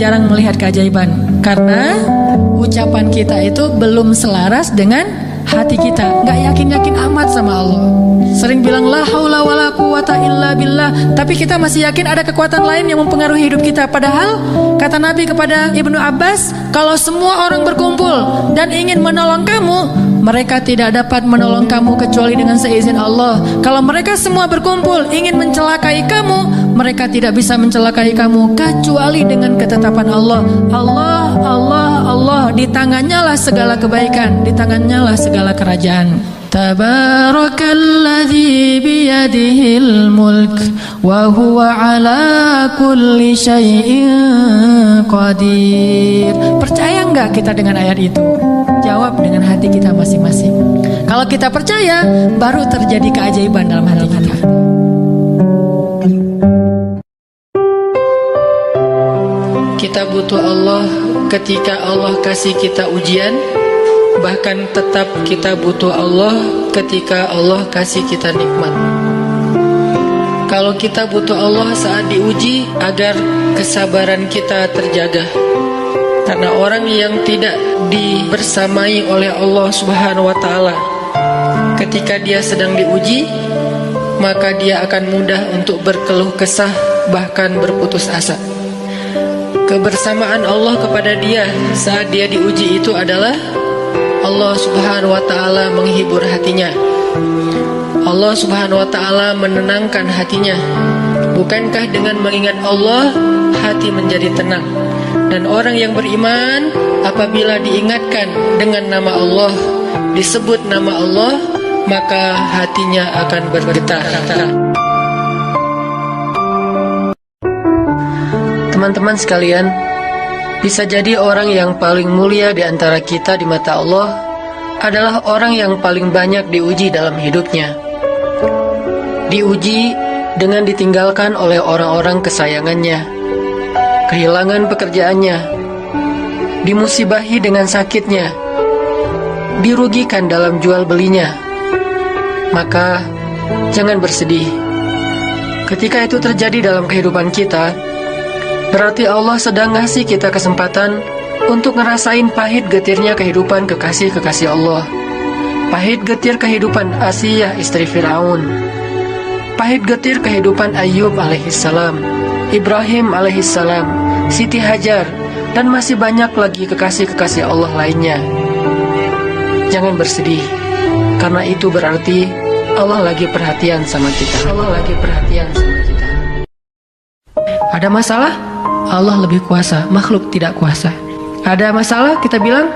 jarang melihat keajaiban, karena ucapan kita itu belum selaras dengan hati kita. Nggak yakin-yakin amat sama Allah. Sering bilang la haula wala quwata illa billah, tapi kita masih yakin ada kekuatan lain yang mempengaruhi hidup kita. Padahal kata Nabi kepada Ibnu Abbas, kalau semua orang berkumpul dan ingin menolong kamu, mereka tidak dapat menolong kamu kecuali dengan seizin Allah. Kalau mereka semua berkumpul ingin mencelakai kamu, mereka tidak bisa mencelakai kamu kecuali dengan ketetapan Allah. Allah, Allah, Allah, di tangannya lah segala kebaikan, di tangannya lah segala kerajaan. Tabarakalladzi biyadihil mulk wa huwa ala kulli syai'in qadir. Percaya enggak kita dengan ayat itu? Jawab dengan hati kita masing-masing. Kalau kita percaya, baru terjadi keajaiban dalam hati kita. Kita butuh Allah ketika Allah kasih kita ujian. Bahkan tetap kita butuh Allah ketika Allah kasih kita nikmat. Kalau kita butuh Allah saat diuji agar kesabaran kita terjaga. Karena orang yang tidak dibersamai oleh Allah Subhanahu wa Ta'ala, ketika dia sedang diuji, maka dia akan mudah untuk berkeluh kesah, bahkan berputus asa. Kebersamaan Allah kepada dia saat dia diuji itu adalah Allah Subhanahu wa Ta'ala menghibur hatinya. Allah Subhanahu wa Ta'ala menenangkan hatinya. Bukankah dengan mengingat Allah hati menjadi tenang? Dan orang yang beriman apabila diingatkan dengan nama Allah, disebut nama Allah, maka hatinya akan bergetar. Teman-teman sekalian, bisa jadi orang yang paling mulia di antara kita di mata Allah adalah orang yang paling banyak diuji dalam hidupnya. Diuji dengan ditinggalkan oleh orang-orang kesayangannya, kehilangan pekerjaannya, dimusibahi dengan sakitnya, dirugikan dalam jual belinya. Maka jangan bersedih. Ketika itu terjadi dalam kehidupan kita, berarti Allah sedang ngasih kita kesempatan untuk ngerasain pahit getirnya kehidupan kekasih-kekasih Allah. Pahit getir kehidupan Asiyah istri Fir'aun. Pahit getir kehidupan Ayyub alaihissalam, Ibrahim alaihissalam, Siti Hajar, dan masih banyak lagi kekasih-kekasih Allah lainnya. Jangan bersedih, karena itu berarti Allah lagi perhatian sama kita. Allah lagi perhatian sama kita. Ada masalah? Allah lebih kuasa, makhluk tidak kuasa. Ada masalah, kita bilang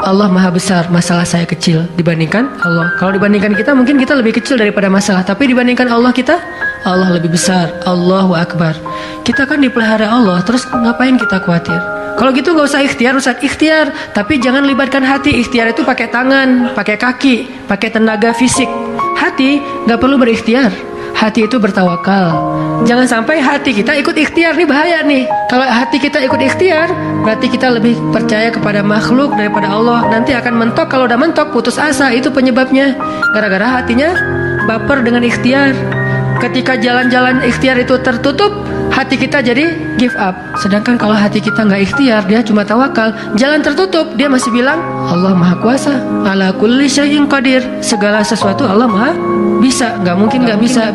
Allah maha besar, masalah saya kecil dibandingkan Allah. Kalau dibandingkan kita, mungkin kita lebih kecil daripada masalah. Tapi dibandingkan Allah kita, Allah lebih besar. Allahu Akbar. Kita kan dipelihara Allah, terus ngapain kita khawatir? Kalau gitu gak usah ikhtiar, Ustaz. Ikhtiar, tapi jangan libatkan hati. Ikhtiar itu pakai tangan, pakai kaki, pakai tenaga fisik. Hati gak perlu berikhtiar. Hati itu bertawakal. Jangan sampai hati kita ikut ikhtiar, nih bahaya nih. Kalau hati kita ikut ikhtiar, berarti kita lebih percaya kepada makhluk daripada Allah. Nanti akan mentok, kalau udah mentok putus asa, itu penyebabnya. Gara-gara hatinya baper dengan ikhtiar. Ketika jalan-jalan ikhtiar itu tertutup, hati kita jadi give up. Sedangkan kalau hati kita nggak ikhtiar, dia cuma tawakal, jalan tertutup, dia masih bilang Allah maha kuasa, ala kulli syai'in qadir. Segala sesuatu Allah maha bisa, nggak mungkin nggak bisa.